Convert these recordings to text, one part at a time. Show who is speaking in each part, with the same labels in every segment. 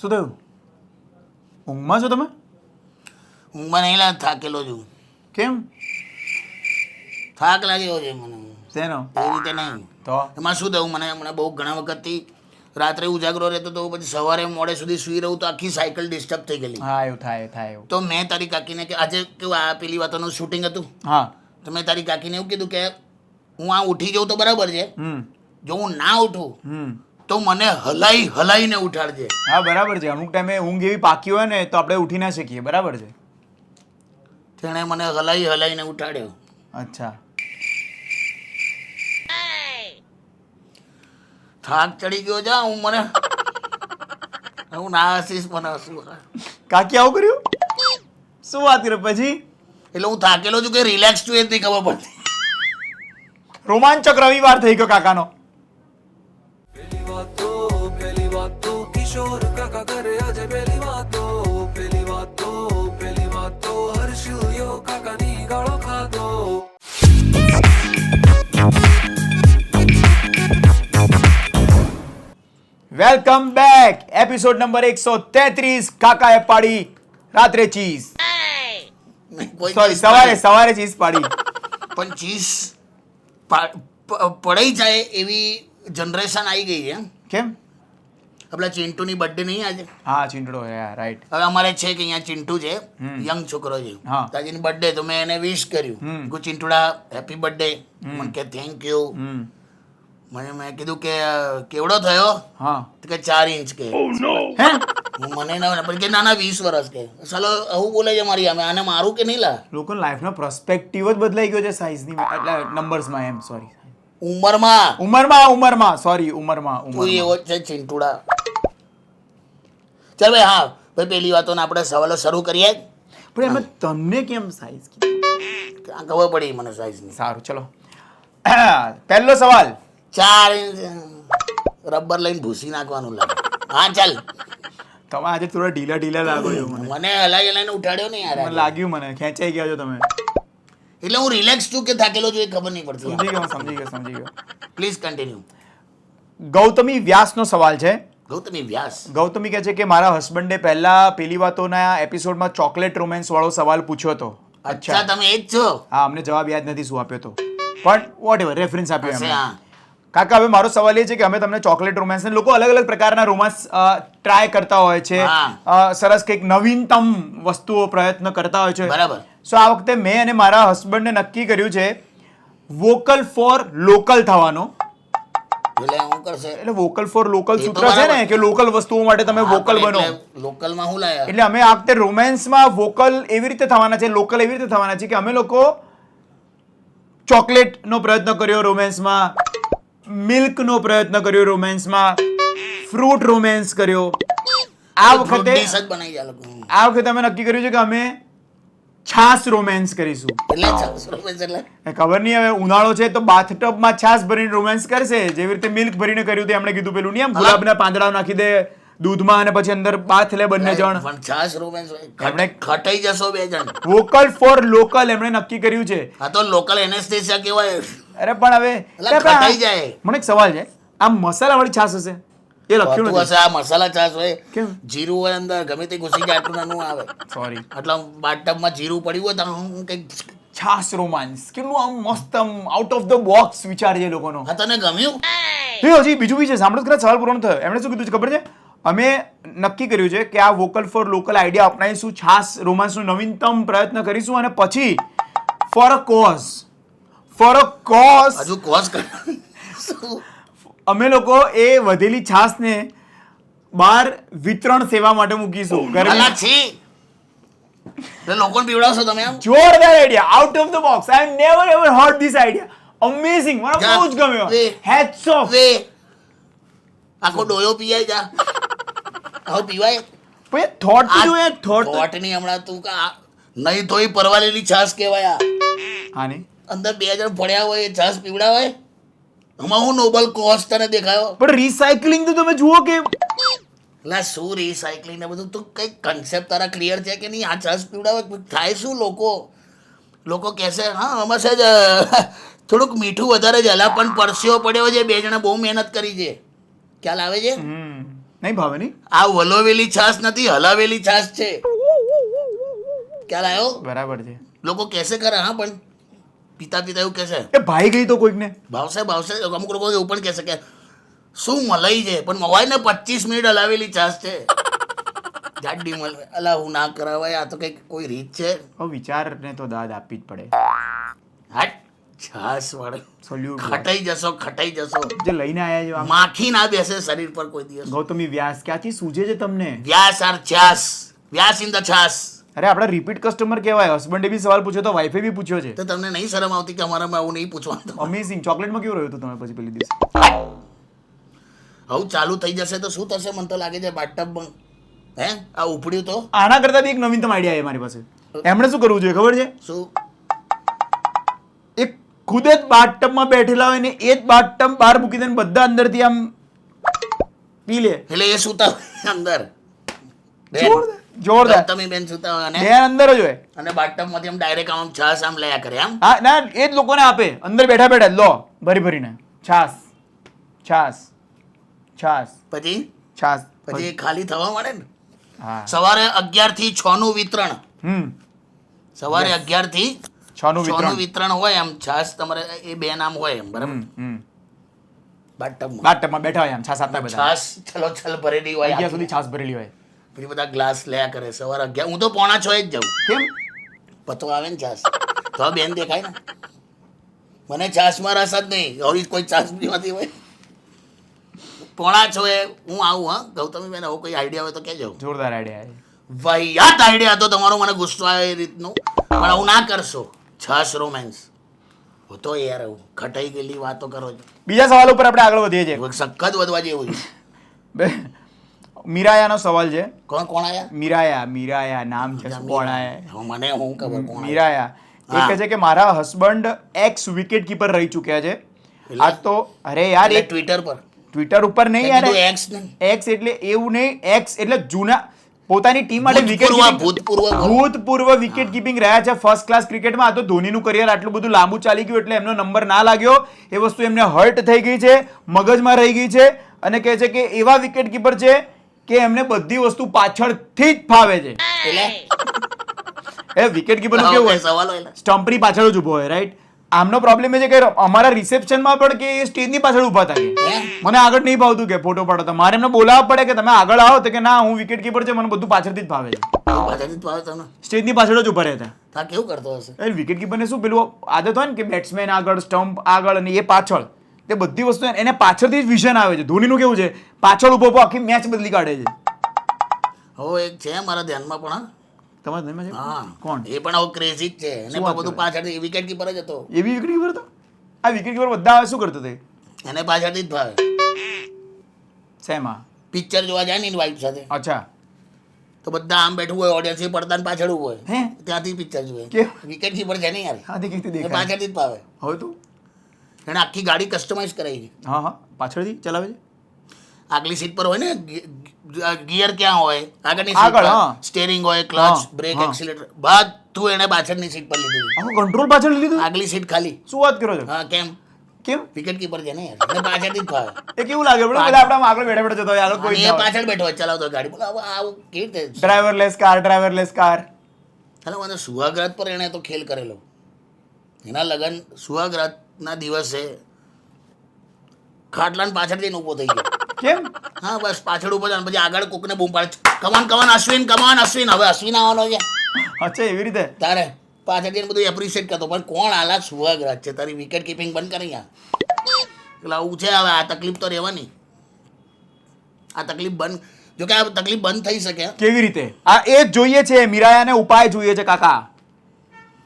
Speaker 1: શું થયું? ઊંઘમાં છો તમે?
Speaker 2: ઊંઘમાં નહીં લાગ, થાકેલો છું.
Speaker 1: કેમ?
Speaker 2: થાક લાગ્યો છે મને.
Speaker 1: શેનો?
Speaker 2: એ રીતે નહીં.
Speaker 1: તો
Speaker 2: એમાં શું થયું, મને હમણાં બહુ ઘણા વખતથી રાત્રે ઉજાગરો રહેતો તો પછી સવારે મોડે સુધી સૂઈ રહું તો આખી સાયકલ ડિસ્ટર્બ થઈ ગયેલી.
Speaker 1: હા એવું થાય એવું.
Speaker 2: તો મેં તારી કાકીને કે આજે કેવું આ પેલી વાતોનું શૂટિંગ હતું,
Speaker 1: હા.
Speaker 2: તો મેં તારી કાકીને એવું કીધું કે હું આ ઉઠી જાઉં તો બરાબર છે, જો હું ના ઉઠું તો મને હલાઈને ઉઠાડજે.
Speaker 1: હા બરાબર છે. અમુક ટાઈમે ઊંઘ એવી પાકી હોય ને તો આપણે ઉઠી ના શકીએ. બરાબર છે.
Speaker 2: તેણે મને હલાઈને ઉઠાડ્યો.
Speaker 1: અચ્છા.
Speaker 2: થાક ચડી ગયો જા હું મને હું ના હસીશ મને હસવું.
Speaker 1: કાકી આવું કર્યું? શું વાત કરે પછી?
Speaker 2: એટલે હું થાકેલો છું કે રિલેક્સ છું એ જ નહીં ખબર પડતી.
Speaker 1: રોમાંચક રવિવાર થઈ ગયો કાકાનો.
Speaker 3: પહેલી વાત તો કિશોર કાકા કરે આજે પહેલી વાત તો હર્ષિયો કાકાની ગાળો ખાધો.
Speaker 1: Welcome back. Episode number 133. કાકાએ પાડી રાત્રે ચીઝ. સોરી, સવારે ચીઝ પાડી.
Speaker 2: પણ ચીઝ પડાઈ જાય એવી જનરેશન આવી ગઈ છે.
Speaker 1: કેમ?
Speaker 2: આપણા ચિંટુની બર્થડે નહીં આજે?
Speaker 1: હા ચિંટડો. રાઈટ.
Speaker 2: હવે અમારે છે કે અહીંયા ચિંટુ છે, યંગ છોકરો છે,
Speaker 1: હા.
Speaker 2: તાજીની બર્થડે તો મેં એને વિશ કર્યું કે ચિંટુડા હેપી બર્થડે. મને કે થેન્ક યુ. મેં કીધું કે કેવડો થયો?
Speaker 1: હા.
Speaker 2: તો કે 4 ઇંચ કે.
Speaker 1: હે?
Speaker 2: મને ના પણ કે નાના 20 વર્ષ કે. ચાલો આવું બોલે છે મારી સામે, આને મારું કે નહીં લા?
Speaker 1: લોકોનો લાઈફનો પર્સપેક્ટિવ જ બદલાઈ ગયો છે સાઈઝની એટલે નંબર્સમાં. એમ સોરી, ઉંમરમાં સોરી ઉંમરમાં.
Speaker 2: તું એવો છે ચિંટુડા. ચાલ ભાઈ, હા ભાઈ, પેલી વાતોને આપણે સવાલો શરૂ કરીએ.
Speaker 1: પણ એમાં તમને કેમ સાઈઝ કીધું?
Speaker 2: ખબર પડી મને સાઈઝની.
Speaker 1: સારું ચલો. પહેલો સવાલ.
Speaker 2: 4 ઇંચ રબર લઈને ભૂસી નાખવાનું લાગે. હા ચાલ.
Speaker 1: તમે આજે થોડા ઢીલા લાગો છો મને.
Speaker 2: મને હલાઈને ઉઠાડ્યો ને યાર.
Speaker 1: મને લાગ્યું, મને ખેંચાઈ ગયા છો તમે.
Speaker 2: એટલે હું રિલેક્સ છું કે થાકેલો છું એ ખબર નહીં પડતી.
Speaker 1: સમજી ગયો.
Speaker 2: Please continue.
Speaker 1: ગૌતમી વ્યાસનો સવાલ છે.
Speaker 2: ગૌતમી વ્યાસ.
Speaker 1: ગૌતમી કહે છે કે મારા હસબન્ડે પહેલા પેલી વાતોના એપિસોડમાં ચોકલેટ રોમેન્સ વાળો સવાલ પૂછ્યો હતો.
Speaker 2: અચ્છા, તમે એ જ છો?
Speaker 1: હા, અમને જવાબ યાદ નથી શું આપ્યો હતો, પણ વોટ એવર રેફરન્સ આપ્યો એમને.
Speaker 2: હા.
Speaker 1: કાકા, હવે મારો સવાલ એ છે કે અમે તમને ચોકલેટ રોમાન્સ ને લોકો અલગ અલગ પ્રકારના રોમાન્સ ટ્રાય કરતા હોય છે, સરસ કંઈક નવીનતમ વસ્તુઓ પ્રયત્ન કરતા હોય છે.
Speaker 2: બરાબર.
Speaker 1: સો આ વખતે મેં અને મારા હસબન્ડને નક્કી કર્યું છે વોકલ ફોર લોકલ થવાનો.
Speaker 2: એટલે હું કરશે?
Speaker 1: એટલે વોકલ ફોર લોકલ સૂત્ર છે ને કે લોકલ વસ્તુઓ માટે તમે વોકલ બનો.
Speaker 2: લોકલમાં હું લાયા?
Speaker 1: એટલે અમે આ વખતે રોમાન્સમાં વોકલ એવી રીતે થવાના છે, લોકલ એવી રીતે થવાના છે કે અમે લોકો ચોકલેટનો પ્રયત્ન કર્યો રોમેન્સમાં, મિલ્કનો પ્રયત્ન કર્યો રોમેન્સમાં, ફ્રૂટ રોમેન્સ કર્યો. આ વખતે અમે નક્કી કર્યું છે કે અમે છાસ રોમેન્સ કરીશું. ખબર નહીં, હવે ઉનાળો છે તો બાથટબમાં છાસ ભરીને રોમેન્સ કરશે, જેવી રીતે મિલ્ક ભરીને કર્યું તે એમણે કીધું પેલું નહીં, આમ ગુલાબના પાંદડા નાખી દે દૂધમાં અને પછી અંદર બાથ લે બંને જણ.
Speaker 2: પણ છાસ રોમેન્સ એમણે ખટાઈ જશો બે જણ.
Speaker 1: વોકલ ફોર લોકલ એમણે નક્કી કર્યું છે.
Speaker 2: આ તો લોકલ એનેસ્થેસિયા કહેવાય.
Speaker 1: અરે પણ હવે
Speaker 2: ખટાઈ જાય.
Speaker 1: મને એક સવાલ છે, આ મસાલા વાળી છાસ હશે એ લખ્યું નથી.
Speaker 2: આ મસાલા છાસ હોય,
Speaker 1: કેમ?
Speaker 2: જીરું હોય અંદર, ગમે તે ઘૂસી જાય આટલું નાનું આવે.
Speaker 1: સોરી,
Speaker 2: એટલે બાથટબમાં જીરું પડ્યું હોય તો હું કંઈક
Speaker 1: છાસ રોમાન્સ કેટલું આમ મસ્ત, આમ આઉટ ઓફ ધ બોક્સ વિચાર છે લોકોનો.
Speaker 2: હા, તને ગમ્યું?
Speaker 1: હજી બીજું બી છે, સાંભળો ખરા, સવાલ પૂરો થયો. એમણે શું કીધું છે ખબર છે? અમે નક્કી કર્યું છે કે આ વોકલ ફોર લોકલ આઈડિયા અપનાવીશું, છાસ રોમાન્સનો નવીનતમ પ્રયત્ન કરીશું અને પછી ફોર અ કોઝ
Speaker 2: હજુ કોઝ કર
Speaker 1: અમે લોકો એ વધેલી છાસને બહાર વિતરણ સેવા માટે મૂકીશું.
Speaker 2: લોકોને પીવડાવશો તમે? આમ
Speaker 1: જોરદાર idea, out of the box. I never ever hard this idea. Amazing, મને બહુ જ ગમ્યો. Hats of.
Speaker 2: આખો ડોયો પીવાય જા. આવો પીવાય?
Speaker 1: પણ થોટ
Speaker 2: ની હમણાં તું નહીં તોય પરવાલેલી છાસ કહેવાય.
Speaker 1: હા નહીં,
Speaker 2: અંદર 2 જણ પડ્યા હોય એ છાસ પીવડાવાય? આમાં હું નોબલ કોઝ તને દેખાયો?
Speaker 1: પણ રિસાયકલિંગ તો તમે જુઓ કે
Speaker 2: એટલે શું રિસાયકલિંગ ને બધું, તું કઈ કન્સેપ્ટ તારા ક્લિયર છે કે નહીં? આ છાસ પીવડાવે થાય શું? લોકો કહેશે હા આમાં છે જ થોડુંક મીઠું વધારે છે, પણ પરસ્યો પડ્યો છે, 2 જણા બહુ મહેનત કરી છે. ખ્યાલ આવે છે?
Speaker 1: નહીં ભાવે નહીં.
Speaker 2: આ વલોવેલી છાશ નથી, હલાવેલી છાશ છે. ખ્યાલ આવ્યો?
Speaker 1: બરાબર છે.
Speaker 2: લોકો કહેશે ખરા, હા, પણ પીતા પીતા એવું કહેશે
Speaker 1: એ ભાઈ ગઈ તો કોઈકને
Speaker 2: ભાવશે ભાવશે. અમુક લોકો એવું પણ કહેશે કે શું મલાઈ છે, પણ હોય ને 25 મિનિટ હલાવેલી છાશ છે. જાડી મળે. અલા હું ના કરાવાય, આ તો કંઈક કોઈ રીત છે.
Speaker 1: હવે વિચારને તો દાદ આપવી જ પડે.
Speaker 2: હાટ છાશ વાળે
Speaker 1: સોલ્યુટ
Speaker 2: ખટાઈ જશો.
Speaker 1: જે લઈને આયા છો આમ.
Speaker 2: માખી ના બેસે શરીર પર કોઈ દિવસ.
Speaker 1: ગૌતમી વ્યાસ ક્યાંથી સૂજે છે તમને?
Speaker 2: વ્યાસ આર છાશ, વ્યાસ ઇન ધ છાશ.
Speaker 1: અરે આપણા રિપીટ કસ્ટમર કહેવાય. હસબન્ડે બી સવાલ પૂછ્યો તો વાઈફે બી પૂછ્યો છે.
Speaker 2: તો તમને નહીં શરમ આવતી કે અમારામાં આવું નહીં પૂછવાનું?
Speaker 1: અમેઝિંગ. ચોકલેટમાં કેવું રહ્યું હતું તમે પછી પેલી દિવસ?
Speaker 2: આવું ચાલુ થઈ જશે તો શું થશે? મને તો લાગે છે બાથટબમાં હે આ ઉપડ્યું તો
Speaker 1: આના કરતા બી એક નવીનતમ આઈડિયા છે મારી પાસે. એમણે શું કરવું જોઈએ ખબર છે?
Speaker 2: શું?
Speaker 1: એક ખુદ જ બાથટબમાં બેઠેલા હોય ને એ જ બાથટબ બહાર મૂકી દે ને બધા અંદરથી આમ પી લે.
Speaker 2: એટલે એ સુતા હોય અંદર. બેન,
Speaker 1: જોરદાર.
Speaker 2: તમે બેન સુતા હોય
Speaker 1: બે
Speaker 2: અને
Speaker 1: અંદર જ હોય.
Speaker 2: બાથટબમાંથી આમ ડાયરેક્ટ આમ છાશ આમ લયા કરે આમ.
Speaker 1: હા ના એ જ લોકોને આપે. અંદર બેઠા બેઠા લો ભરી ભરીને છાસ છાસ છાસ
Speaker 2: પછી
Speaker 1: છાસ.
Speaker 2: પછી એ ખાલી થવા માંડે ને.
Speaker 1: હા.
Speaker 2: સવારે 11 થી 6 નું વિતરણ. સવારે 11 થી
Speaker 1: 6 નું
Speaker 2: 6 નું
Speaker 1: વિતરણ.
Speaker 2: વિતરણ હોય આમ છાશ તમારે એ બે નામ હોય એમ બરાબર. બાથટબમાં
Speaker 1: બાથટબમાં બેઠા હોય આમ છાસ આપતા બધા.
Speaker 2: છાશ છલો છલ ભરેલી હોય
Speaker 1: અહીંયા સુધી છાસ ભરેલી હોય.
Speaker 2: પછી બધા ગ્લાસ લયા કરે સવારે 11. હું તો 6:45 જ જાઉં.
Speaker 1: કેમ?
Speaker 2: પતો આવે ને છાશ તો આ બેન દેખાય ને. મને છાશમાં રસ જ નહીં. હવે કોઈ છાશ પીવાતી હોય 6:45 હું આવું. હા ગૌતમી બેન, હવે કોઈ આઈડિયા હોય તો કહેજો.
Speaker 1: જોરદાર આઈડિયા.
Speaker 2: વાહિયાત આઈડિયા હતો તમારો. મને ગુસ્સો આવે એ રીતનું, પણ આવું ના કરશો. છાશ રોમેન્સ હોતો યાર. આવું ખટાઈ ગયેલી વાતો કરો છો.
Speaker 1: બીજા સવાલ ઉપર આપણે આગળ વધીએ છીએ.
Speaker 2: સખત વધવા જેવું છે.
Speaker 1: મીરાયાનો સવાલ છે.
Speaker 2: કોણ આયા?
Speaker 1: મીરાયા નામ છે. કોણ આયા?
Speaker 2: હવે મને હું ખબર કોણ આયા.
Speaker 1: મીરાયા એ કહે છે કે મારા હસબન્ડ એક્સ વિકેટ કીપર રહી ચૂક્યા છે. આ તો અરે યાર
Speaker 2: એટલે
Speaker 1: એ
Speaker 2: ટ્વિટર પર
Speaker 1: ટ્વિટર ઉપર નહીં યાર.
Speaker 2: એક્સ નહીં.
Speaker 1: એક્સ એટલે એવું નહીં. એક્સ એટલે જૂના પોતાની ટીમ માટે ભૂતપૂર્વ વિકેટ કીપિંગ રહ્યા છે ફર્સ્ટ ક્લાસ ક્રિકેટમાં. આ તો ધોનીનું કરિયર આટલું બધું લાંબુ ચાલી ગયું એટલે એમનો નંબર ના લાગ્યો. એ વસ્તુ એમને હર્ટ થઈ ગઈ છે, મગજમાં રહી ગઈ છે. અને કહે છે કે એવા વિકેટ કીપર છે કે એમને બધી વસ્તુ પાછળથી જ ફાવે છે. એ વિકેટ કીપર નું કેવું હોય?
Speaker 2: સવાલ હોય
Speaker 1: સ્ટમ્પની પાછળ જ ઉભો હોય, રાઈટ? આમનો પ્રોબ્લેમ એ છે કે અમારા રિસેપ્શનમાં પણ કે એ સ્ટેજની પાછળ ઊભા હતા. મને આગળ નહીં ભાવતું કે ફોટો પાડો. મારે એમને બોલાવવા પડે કે તમે આગળ આવો તો કે ના હું વિકેટ કીપર છે, મને બધું પાછળથી જ ભાવે છે.
Speaker 2: પાછળથી જ ભાવે તમને?
Speaker 1: સ્ટેજની પાછળ જ ઉભા રહેતા.
Speaker 2: તા કેવું કરતો હશે?
Speaker 1: એ વિકેટ કીપરને શું પેલું આદત હોય ને કે બેટ્સમેન આગળ, સ્ટમ્પ આગળ અને એ પાછળ. તે બધી વસ્તુ એને પાછળથી જ વિઝન આવે છે. ધોનીનું કેવું છે? પાછળ ઉભો ઉભો આખી મેચ બદલી કાઢે છે.
Speaker 2: હવે એક છે મારા ધ્યાનમાં પણ.
Speaker 1: તમારા ધ્યાનમાં છે?
Speaker 2: હા.
Speaker 1: કોણ?
Speaker 2: એ પણ હવે ક્રેઝી જ છે. એને પણ બધું પાછળથી વિકેટ કીપર જ હતો.
Speaker 1: એવી વિકેટ કીપર હતો? આ વિકેટ કીપર બધા શું કરતો હતો?
Speaker 2: એને પાછળથી જ ભાવે.
Speaker 1: શેમાં?
Speaker 2: પિક્ચર જોવા જાય ને એની વાઈફ સાથે
Speaker 1: અચ્છા.
Speaker 2: તો બધા આમ બેઠું હોય, ઓડિયન્સ પડદા પાછળ ઉભો હોય.
Speaker 1: હે?
Speaker 2: ત્યાંથી પિક્ચર જોવે.
Speaker 1: કે?
Speaker 2: વિકેટ કીપર છે ને યાર.
Speaker 1: હા તે કીધી
Speaker 2: એ
Speaker 1: દેખાય.
Speaker 2: પાછળથી જ ભાવે.
Speaker 1: હવે તું?
Speaker 2: એને આખી ગાડી કસ્ટમાઇઝ કરાવી છે.
Speaker 1: હા હા પાછળથી ચલાવે છે.
Speaker 2: આગલી સીટ પર હોય ને ગિયર ક્યાં હોય? આગળની
Speaker 1: આગળ,
Speaker 2: સીટ
Speaker 1: હા.
Speaker 2: પર સ્ટેરિંગ હોય,
Speaker 1: હા,
Speaker 2: ક્લચ, બ્રેક,
Speaker 1: હા.
Speaker 2: એક્સિલેટર બધું એને પાછળની સીટ પર લીધું.
Speaker 1: આખો કંટ્રોલ પાછળ લીધું?
Speaker 2: આગલી સીટ ખાલી.
Speaker 1: શું વાત કરો છો?
Speaker 2: હા કેમ?
Speaker 1: કેમ?
Speaker 2: વિકેટ કીપર છે ને યાર. એને પાછળથી જ ભાવે.
Speaker 1: એ કેવું લાગે? બરોબર બધા આપણે આમ આગળ બેઠા બેઠા જતો હોય, આગળ કોઈ
Speaker 2: અને
Speaker 1: ના
Speaker 2: એ
Speaker 1: હોય.
Speaker 2: પાછળ બેઠો હોય ચલાવતો હોય ગાડી. બોલો હવે આવું કેવી રીતે?
Speaker 1: Driverless car.
Speaker 2: ચાલો મને સુહાગરાત પર એણે તો ખેલ કરેલો. એના લગન સુહાગરાતના દિવસે ખાટલાને પાછળ જઈને ઊભો થઈ ગયો.
Speaker 1: કેમ?
Speaker 2: હા બસ પાછળ ઊભો થયો. પછી આગળ કોકને બૂમ પાડે, કમાન અશ્વિન, અશ્વિન. હવે અશ્વિન આવવાનો છે
Speaker 1: અચ્છા એવી રીતે.
Speaker 2: તારે પાછળ જઈને બધું એપ્રિશિએટ કરતો. પણ કોણ આલા સુહાગરાત છે? તારી વિકેટ કીપિંગ બંધ કરી યાર. એટલે આવું છે. હવે આ તકલીફ તો રહેવાની. આ તકલીફ બંધ, જો કે આ તકલીફ બંધ થઈ શકે.
Speaker 1: કેવી રીતે? આ એ જ જોઈએ છે. મીરાયાને ઉપાય જોઈએ છે કાકા.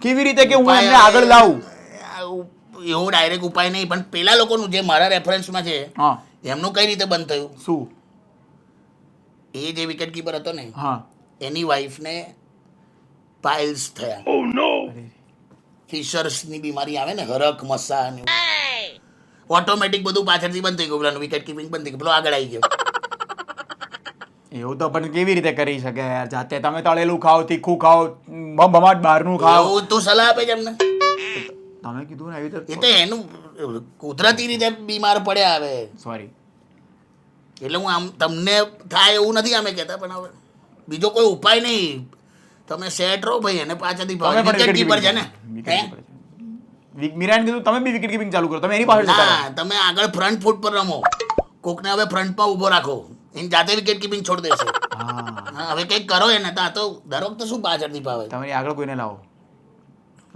Speaker 1: કેવી રીતે કે હું એમને આગળ લાવું?
Speaker 2: એવો ડાયરેક્ટ ઉપાય નહીં, પણ પેલા લોકોનું જે મારા રેફરન્સમાં છે
Speaker 1: હા.
Speaker 2: એમનું કઈ રીતે બંધ થયું?
Speaker 1: શું?
Speaker 2: એ જે વિકેટ કીપર હતો ને
Speaker 1: હા.
Speaker 2: એની વાઈફને પાઇલ્સ થયા. ફિશર્સની બીમારી આવે ને, હરક મસા ને ઓટોમેટિક બધું પાછળથી બંધ થઈ ગયું. પેલાનું વિકેટ કીપિંગ બંધ થઈ ગયું, પેલો આગળ આવી ગયો.
Speaker 1: એવું તો પણ કેવી રીતે કરી શકે યાર? જાતે તમે તળેલું ખાઓ, તીખું ખાઓ, બમાટ બહારનું ખાઓ.
Speaker 2: એવું તું સલાહ આપે છે એમને?
Speaker 1: તમે કીધું ને એવી
Speaker 2: એ
Speaker 1: રીતે.
Speaker 2: તો એનું કુદરતી રીતે બીમાર પડ્યા આવે.
Speaker 1: સોરી.
Speaker 2: એટલે હું આમ તમને થાય એવું નથી અમે કહેતા, પણ હવે બીજો કોઈ ઉપાય નહીં. તમે સેટ રહો ભાઈ, અને પાછળથી
Speaker 1: તમે પણ
Speaker 2: વિકેટ કીપર છે ને,
Speaker 1: મીરાને કીધું તમે બી વિકેટ કીપિંગ ચાલુ કરો, તમે એની પાછળ જતા રહો.
Speaker 2: ના તમે આગળ ફ્રન્ટ ફૂટ પર રમો, કોકને હવે ફ્રન્ટમાં ઊભો રાખો, એની જાતે વિકેટ કીપિંગ છોડી દેશે. હા, હવે કંઈક કરો એને, તો દર વખતે શું પાછળથી પાવે.
Speaker 1: તમારી આગળ કોઈને લાવો.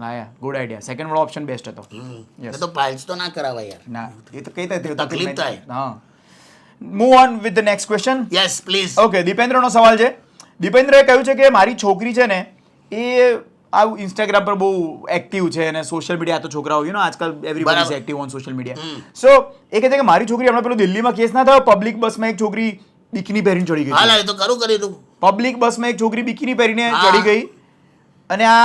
Speaker 1: લાયા, ગુડ આઈડિયા. સેકન્ડ વાળો ઓપ્શન બેસ્ટ હતો.
Speaker 2: એ તો પાઇલ્સ તો ના કરાવાય યાર,
Speaker 1: ના એ તો કઈ
Speaker 2: તકલીફ થાય.
Speaker 1: હા. Move on with the next question.
Speaker 2: Yes please.
Speaker 1: Okay, દીપેન્દ્રનો સવાલ છે. દીપેન્દ્રએ કહ્યું છે કે મારી છોકરી છે ને એ આ ઇન્સ્ટાગ્રામ પર બહુ એક્ટિવ છે અને સોશિયલ મીડિયા, તો છોકરાઓ આજકાલ everybody is active on social media. So એ કહે છે કે મારી છોકરી હમણાં પેલું દિલ્હીમાં કેસ ના થયો, પબ્લિક બસમાં એક છોકરી બિકીની પહેરીને ચડી ગઈ.
Speaker 2: હાલ એ તો કરું કરી તું.
Speaker 1: પબ્લિક બસમાં એક છોકરી બિકીની પહેરીને ચડી ગઈ, અને આ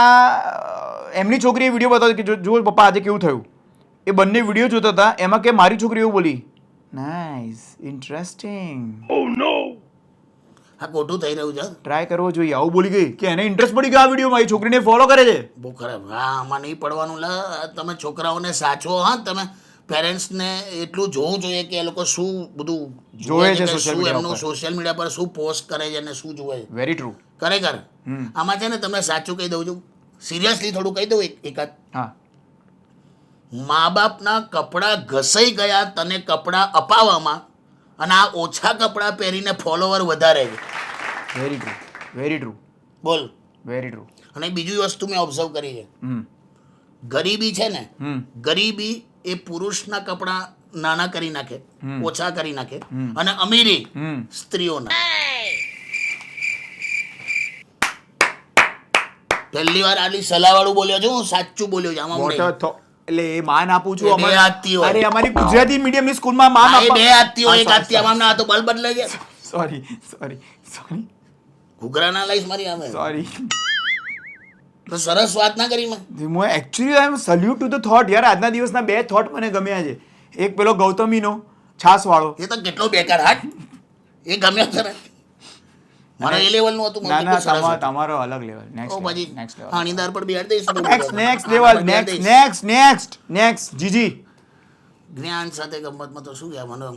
Speaker 1: એમની છોકરીએ વિડીયો બતાવ્યો કે જો પપ્પા આજે કેવું થયું. એ બંને વિડીયો જોતા હતા, એમાં કે મારી છોકરી એવું બોલી, નાઇસ, ઇન્ટરેસ્ટિંગ. ઓ નો,
Speaker 2: હા ખોટું થઈ રહ્યું છે,
Speaker 1: ટ્રાય કરવો જોઈએ. આવું બોલી ગઈ કે એને ઇન્ટરેસ્ટ પડી ગયો આ વિડીયોમાં, એ છોકરીને ફોલો કરે છે.
Speaker 2: બહુ ખરાબ. હા, આમાં નહીં પડવાનું. તમે છોકરાઓને સાચવો. હા, તમે પેરેન્ટ્સને એટલું જોવું જોઈએ કે એ લોકો શું બધું
Speaker 1: જોવે છે,
Speaker 2: શું એમનું સોશિયલ મીડિયા પર શું પોસ્ટ કરે છે અને શું જોવે છે.
Speaker 1: Very true.
Speaker 2: ખરેખર આમાં છે ને, તમને સાચું કહી દઉં છું, સિરિયસલી થોડું કહી દઉં એકાદ.
Speaker 1: હા,
Speaker 2: મા બાપના કપડાં ઘસાઈ ગયા તને કપડાં અપાવવામાં, અને આ ઓછા કપડાં પહેરીને ફોલોવર વધારે છે.
Speaker 1: Very true, very true.
Speaker 2: બોલ.
Speaker 1: Very true.
Speaker 2: અને બીજી વસ્તુ મેં ઓબ્ઝર્વ કરી છે, ગરીબી છે ને, ગરીબી એ પુરુષના કપડાં નાના કરી નાખે, ઓછા કરી નાખે, અને અમીરી સ્ત્રીઓના. પહેલી વાર આટલી સલાહ વાળું બોલ્યો છું, હું સાચું બોલ્યો છું આમાં.
Speaker 1: એટલે એ માન આપું છું.
Speaker 2: બે હાથથી હોય.
Speaker 1: અરે અમારી ગુજરાતી મીડિયમની સ્કૂલમાં માન
Speaker 2: આ એ બે હાથથી હોય, એક હાથથી આમાં ના તો બલ બદલાઈ જાય.
Speaker 1: સોરી સોરી સોરી
Speaker 2: ઘૂઘરા ના લઈશ મારી સામે.
Speaker 1: સોરી.
Speaker 2: તો સરસ વાત ના કરી મેં.
Speaker 1: હું actually I am salute to the thought યાર. આજના દિવસના બે થોટ મને ગમ્યા છે. એક પેલો ગૌતમીનો છાસ વાળો,
Speaker 2: એ તો કેટલો બેકાર. હાટ, એ ગમ્યો તને. મારા એ લેવલ નું હતું.
Speaker 1: ના ના, તમારો અલગ લેવલ.
Speaker 2: ઓ પછી
Speaker 1: નેક્સ્ટ લેવલ.
Speaker 2: હાણીદાર પર બેહાડ દઈશ.
Speaker 1: Next level. નેક્સ્ટ જીજી.
Speaker 2: જ્ઞાન સાથે ગમતમાં તો શું ગયા મને,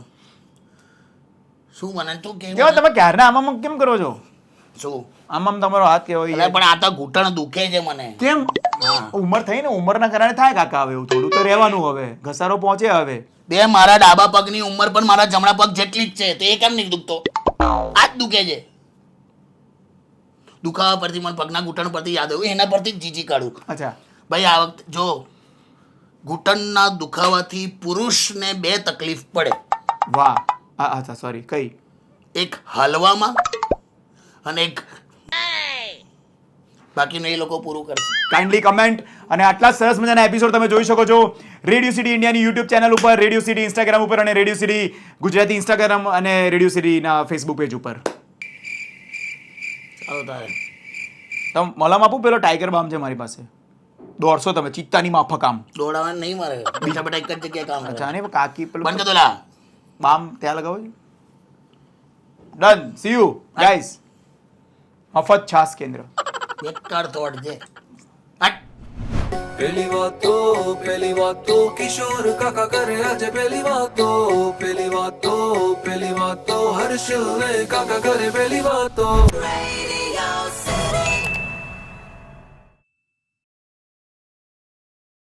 Speaker 2: શું મને તું
Speaker 1: કેવો તમે ક્યારના આમાં કેમ કરો છો?
Speaker 2: શું
Speaker 1: આમ તમારો હાથ કેવો?
Speaker 2: પણ આ તો ઘૂંટણ દુખે છે મને.
Speaker 1: કેમ? ઉંમર થઈ ને, ઉંમરના કારણે થાય કાકા. હવે એવું થોડું તો રહેવાનું. હવે ઘસારો પહોંચે. હવે
Speaker 2: બે મારા ડાબા પગની ઉંમર પણ મારા જમણા પગ જેટલી જ છે, તો એ કેમ નહીં દુખતો? આ જ દુખે છે. દુખાવા પરથી મને પગના ઘૂંટણ પરથી યાદ આવ્યું, એના પરથી જ જીજી કાઢું.
Speaker 1: અચ્છા
Speaker 2: ભાઈ, આ વખતે જો ઘૂંટણના દુખાવાથી પુરુષને બે તકલીફ પડે.
Speaker 1: વાહ. અચ્છા સોરી, કઈ?
Speaker 2: એક હલવામાં અને એક બાકીનું એ લોકો પૂરું કરશે.
Speaker 1: Kindly comment. અને આટલા સરસ મજાના એપિસોડ તમે જોઈ શકો છો રેડિયો સિટી ઇન્ડિયાની યુટ્યુબ ચેનલ ઉપર, રેડિયો સિટી ઇન્સ્ટાગ્રામ ઉપર, અને રેડિયો સિટી ગુજરાતી ઇન્સ્ટાગ્રામ અને રેડિયો સિટીના ફેસબુક પેજ ઉપર.
Speaker 2: ચાલો તારે
Speaker 1: તમે મલમ આપું, પેલો ટાઈગર બામ છે મારી પાસે, દોડશો તમે ચિત્તાની માફક આમ.
Speaker 2: દોડાવા નહીં મારે, બેઠા બેઠા એક જ જગ્યાએ કામ કરે.
Speaker 1: અચ્છા, ને કાકી પેલું
Speaker 2: બંધ કરી દો લા.
Speaker 1: બામ ત્યાં લગાવો છો. ડન. C you guys. મફત છાસ કેન્દ્ર.
Speaker 2: બેકાર થોડ છે.
Speaker 3: पहली बात तो किशोर काका करे आज पहली बात तो हर्ष काका करे पहली बात तो